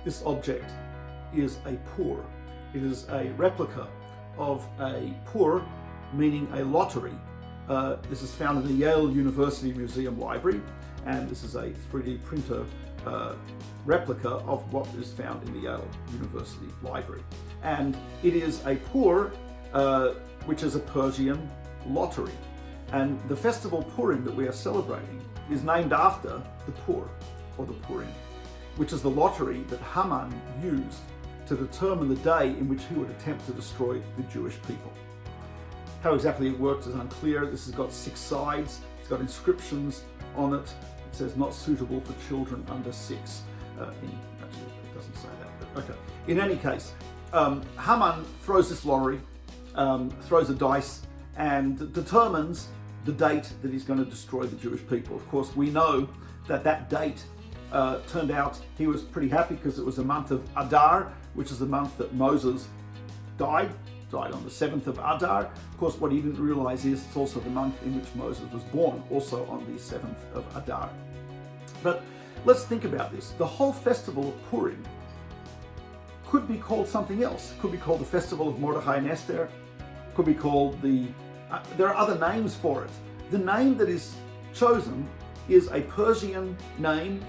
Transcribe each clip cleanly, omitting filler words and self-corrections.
This object is a pur. It is a replica of a pur, meaning a lottery. This is found in the Yale University Museum Library, and this is a 3D printer replica of what is found in the Yale University Library. And it is a pur, which is a Persian lottery. And the festival Purim that we are celebrating is named after the pur, or the Purim, which is the lottery that Haman used to determine the day in which he would attempt to destroy the Jewish people. How exactly it works is unclear. This has got 6 sides. It's got inscriptions on it. It says not suitable for children under 6. Actually, it doesn't say that, but okay. In any case, Haman throws this lottery, throws a dice, and determines the date that he's going to destroy the Jewish people. Of course, we know that that date turned out he was pretty happy because it was a month of Adar, which is the month that Moses died on the 7th of Adar. Of course, what he didn't realize is it's also the month in which Moses was born, also on the 7th of Adar. But let's think about this. The whole festival of Purim could be called something else. It could be called the Festival of Mordechai and Esther. It could be called there are other names for it. The name that is chosen is a Persian name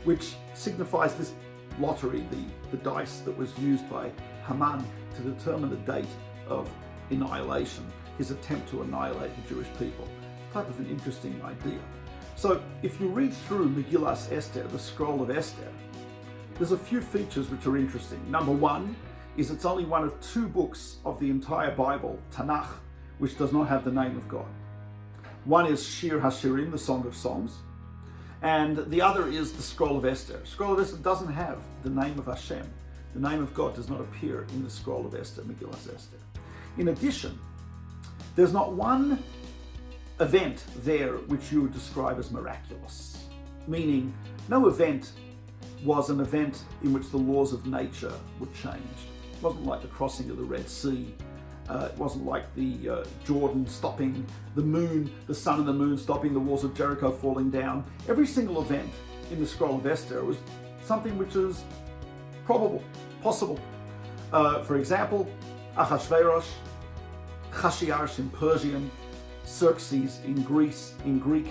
which signifies this lottery, the dice that was used by Haman to determine the date of annihilation, his attempt to annihilate the Jewish people. It's type of an interesting idea. So if you read through Megillas Esther, the scroll of Esther, there's a few features which are interesting. Number one is it's only one of 2 books of the entire Bible, Tanakh, which does not have the name of God. One is Shir HaShirim, the Song of Songs, and the other is the Scroll of Esther. Scroll of Esther doesn't have the name of Hashem. The name of God does not appear in the Scroll of Esther, Megillas Esther. In addition, there's not one event there which you would describe as miraculous, meaning no event was an event in which the laws of nature were changed. It wasn't like the crossing of the Red Sea. It wasn't like the Jordan stopping, the moon, the sun and the moon stopping, the walls of Jericho falling down. Every single event in the Scroll of Esther was something which is probable, possible. For example, Ahasuerus, Chashiarsh in Persian, Xerxes in Greek,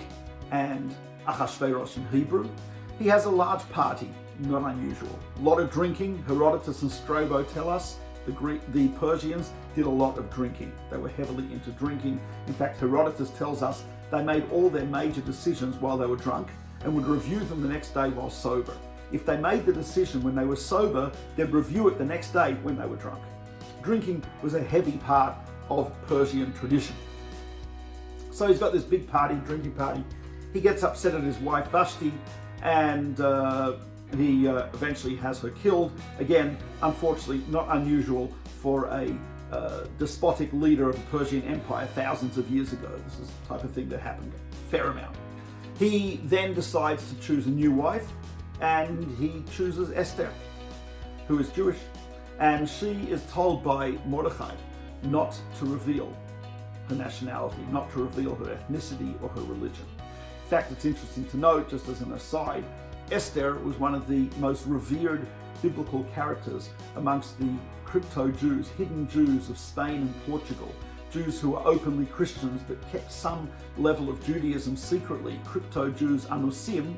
and Ahasuerus in Hebrew. He has a large party, not unusual. A lot of drinking. Herodotus and Strabo tell us the Persians did a lot of drinking. They were heavily into drinking. In fact, Herodotus tells us they made all their major decisions while they were drunk and would review them the next day while sober. If they made the decision when they were sober, they'd review it the next day when they were drunk. Drinking was a heavy part of Persian tradition. So he's got this big party, drinking party. He gets upset at his wife Vashti, and he eventually has her killed. Again, unfortunately, not unusual for a despotic leader of the Persian Empire thousands of years ago. This is the type of thing that happened a fair amount. He then decides to choose a new wife, and he chooses Esther, who is Jewish, and she is told by Mordechai not to reveal her nationality, not to reveal her ethnicity or her religion. In fact, it's interesting to note, just as an aside, Esther was one of the most revered biblical characters amongst the crypto-Jews, hidden Jews of Spain and Portugal, Jews who were openly Christians but kept some level of Judaism secretly, crypto-Jews Anusim.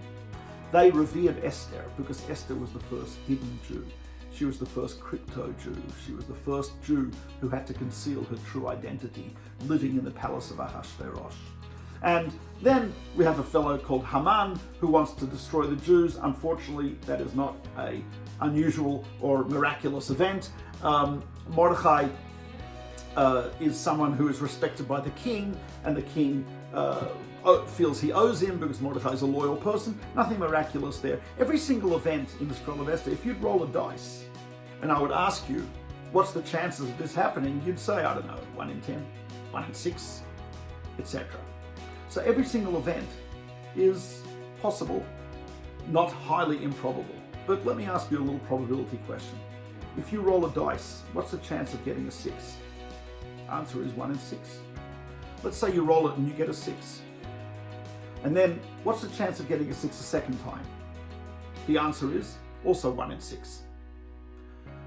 They revered Esther because Esther was the first hidden Jew. She was the first crypto-Jew. She was the first Jew who had to conceal her true identity, living in the palace of Ahasuerus. And then we have a fellow called Haman who wants to destroy the Jews. Unfortunately, that is not an unusual or miraculous event. Mordechai is someone who is respected by the king, and the king feels he owes him because Mordechai is a loyal person. Nothing miraculous there. Every single event in the Scroll of Esther, if you'd roll a dice and I would ask you, what's the chances of this happening? You'd say, I don't know, 1 in 10, 1 in 6, etc. So every single event is possible, not highly improbable. But let me ask you a little probability question. If you roll a dice, what's the chance of getting a 6? Answer is 1 in 6. Let's say you roll it and you get a 6. And then what's the chance of getting a 6 a second time? The answer is also 1 in 6.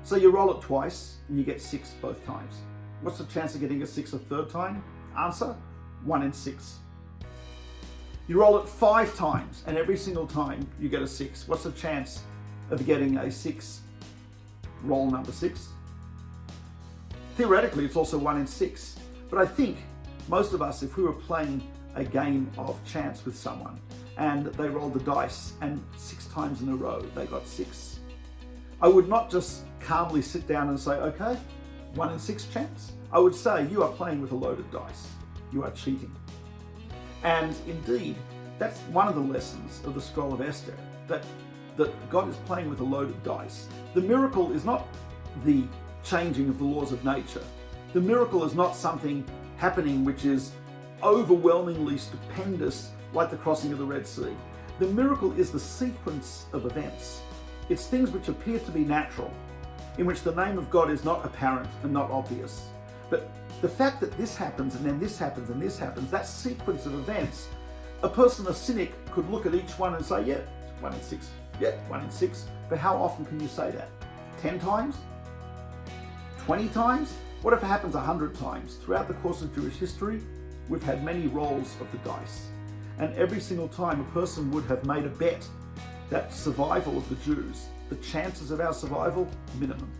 So you roll it twice and you get 6 both times. What's the chance of getting a 6 a third time? Answer, 1 in 6. You roll it 5 times and every single time you get a 6. What's the chance of getting a 6 roll number 6? Theoretically, it's also 1 in 6. But I think most of us, if we were playing a game of chance with someone and they rolled the dice and 6 times in a row they got 6, I would not just calmly sit down and say, okay, 1 in 6 chance. I would say, you are playing with a loaded dice. You are cheating. And indeed, that's one of the lessons of the Scroll of Esther, that God is playing with a loaded dice. The miracle is not the changing of the laws of nature. The miracle is not something happening which is overwhelmingly stupendous, like the crossing of the Red Sea. The miracle is the sequence of events. It's things which appear to be natural, in which the name of God is not apparent and not obvious. But the fact that this happens and then this happens and this happens, that sequence of events, a person, a cynic, could look at each one and say, yeah, 1 in 6, yeah, 1 in 6. But how often can you say that? 10 times? 20 times? What if it happens 100 times? Throughout the course of Jewish history, we've had many rolls of the dice. And every single time a person would have made a bet that survival of the Jews, the chances of our survival, minimum.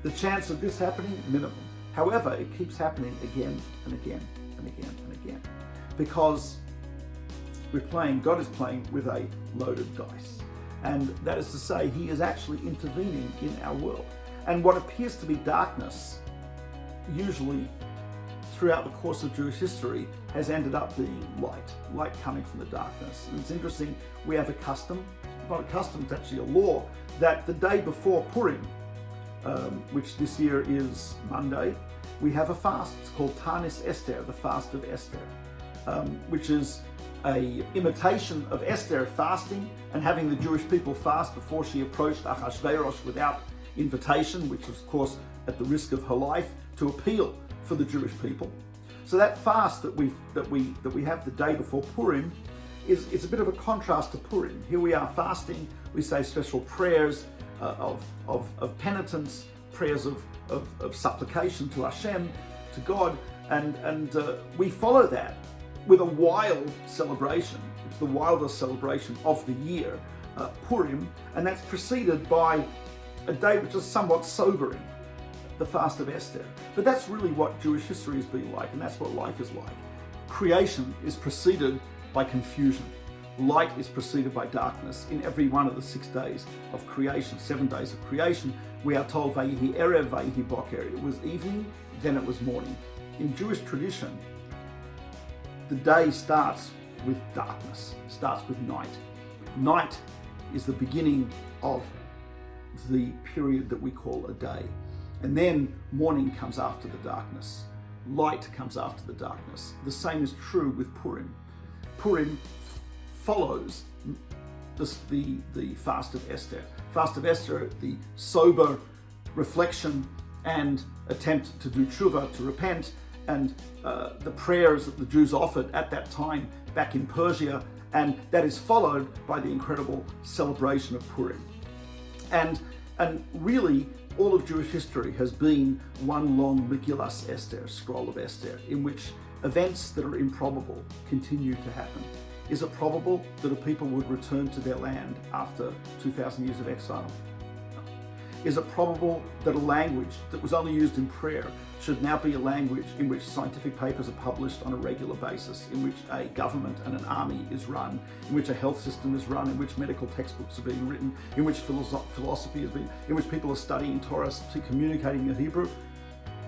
The chance of this happening, minimum. However, it keeps happening again and again and again and again. Because God is playing with a loaded dice. And that is to say, he is actually intervening in our world. And what appears to be darkness, usually throughout the course of Jewish history, has ended up being light coming from the darkness. And it's interesting, we have a custom, not a custom, it's actually a law, that the day before Purim, which this year is Monday, we have a fast. It's called Tanis Esther, the fast of Esther, which is an imitation of Esther fasting and having the Jewish people fast before she approached Achashverosh without invitation, which was, of course, at the risk of her life, to appeal for the Jewish people. So that fast that we have the day before Purim is a bit of a contrast to Purim. Here we are fasting. We say special prayers of penitence, prayers of supplication to Hashem, to God, and we follow that with a wild celebration. It's the wildest celebration of the year, Purim, and that's preceded by a day which is somewhat sobering, the fast of Esther. But that's really what Jewish history has been like, and that's what life is like. Creation is preceded by confusion. Light is preceded by darkness. In every one of the 6 days of creation, 7 days of creation, we are told, Vayihi Erev, Vayihi Boker. It was evening, then it was morning. In Jewish tradition, the day starts with darkness, starts with night. Night is the beginning of the period that we call a day. And then morning comes after the darkness. Light comes after the darkness. The same is true with Purim. Purim follows the fast of Esther. Fast of Esther, the sober reflection and attempt to do tshuva, to repent, and the prayers that the Jews offered at that time back in Persia, and that is followed by the incredible celebration of Purim. And really, all of Jewish history has been one long Megillas Esther, Scroll of Esther, in which events that are improbable continue to happen. Is it probable that a people would return to their land after 2,000 years of exile? No. Is it probable that a language that was only used in prayer should now be a language in which scientific papers are published on a regular basis, in which a government and an army is run, in which a health system is run, in which medical textbooks are being written, in which philosophy is being, in which people are studying Torah to communicating in Hebrew?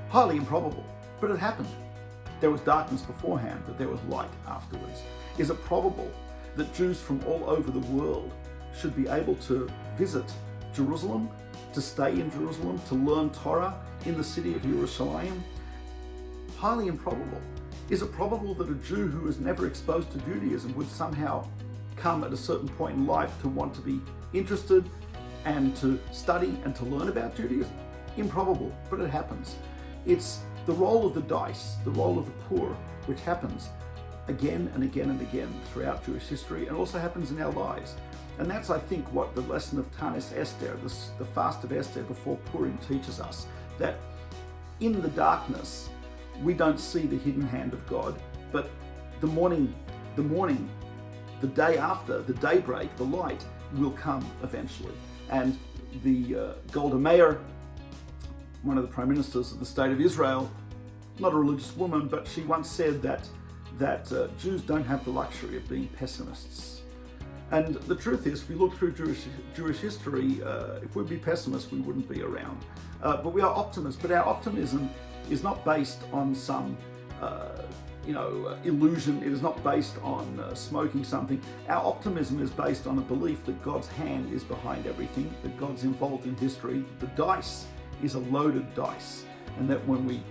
Highly improbable, but it happened. There was darkness beforehand, but there was light afterwards. Is it probable that Jews from all over the world should be able to visit Jerusalem, to stay in Jerusalem, to learn Torah in the city of Yerushalayim? Highly improbable. Is it probable that a Jew who was never exposed to Judaism would somehow come at a certain point in life to want to be interested and to study and to learn about Judaism? Improbable, but it happens. It's the roll of the dice, the roll of the poor, which happens. again and again and again throughout Jewish history, and also happens in our lives. And that's, I think, what the lesson of Tanis Esther, the fast of Esther before Purim, teaches us. That in the darkness, we don't see the hidden hand of God, but the morning, the day after, the daybreak, the light will come eventually. And the Golda Meir, one of the prime ministers of the state of Israel, not a religious woman, but she once said that Jews don't have the luxury of being pessimists. And the truth is, if we look through Jewish history, if we'd be pessimists, we wouldn't be around. But we are optimists, but our optimism is not based on some illusion. It is not based on smoking something. Our optimism is based on a belief that God's hand is behind everything, that God's involved in history. The dice is a loaded dice, and that when we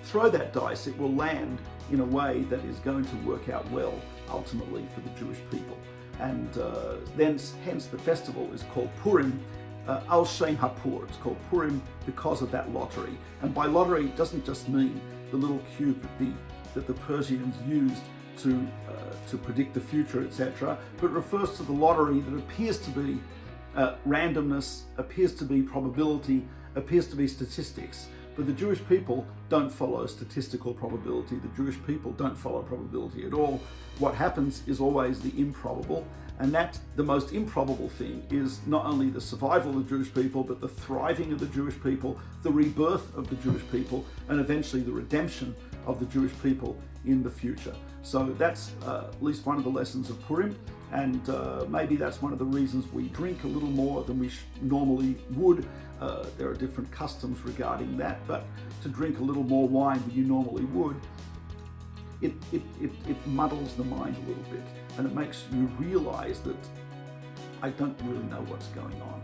throw that dice, it will land in a way that is going to work out well, ultimately, for the Jewish people. And hence the festival is called Purim, Al Shem HaPur. It's called Purim because of that lottery. And by lottery, it doesn't just mean the little cube that the Persians used to predict the future, etc., but refers to the lottery that appears to be randomness, appears to be probability, appears to be statistics. But the Jewish people don't follow statistical probability. The Jewish people don't follow probability at all. What happens is always the improbable, and that the most improbable thing is not only the survival of the Jewish people, but the thriving of the Jewish people, the rebirth of the Jewish people, and eventually the redemption of the Jewish people in the future. So that's at least one of the lessons of Purim, and maybe that's one of the reasons we drink a little more than we normally would. There are different customs regarding that, but to drink a little more wine than you normally would, it muddles the mind a little bit, and it makes you realize that I don't really know what's going on,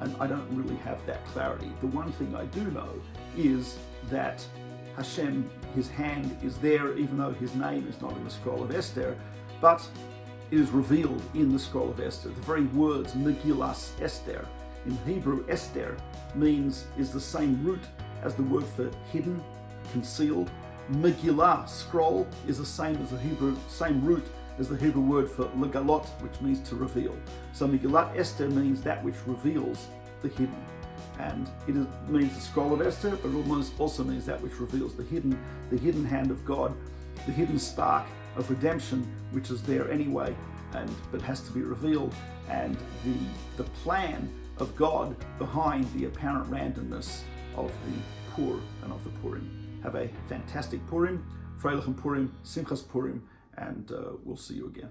and I don't really have that clarity. The one thing I do know is that Hashem, his hand is there, even though his name is not in the scroll of Esther, but it is revealed in the scroll of Esther. The very words Megillas Esther, in Hebrew, Esther is the same root as the word for hidden, concealed. Megillah, scroll, is the same root as the Hebrew word for legalot, which means to reveal. So Megillat Esther means that which reveals the hidden. And it means the scroll of Esther, but it also means that which reveals the hidden hand of God, the hidden spark of redemption, which is there anyway, but has to be revealed, and the plan of God behind the apparent randomness of the Pur and of the Purim. Have a fantastic Purim, Freilichen Purim, Simchas Purim, and we'll see you again.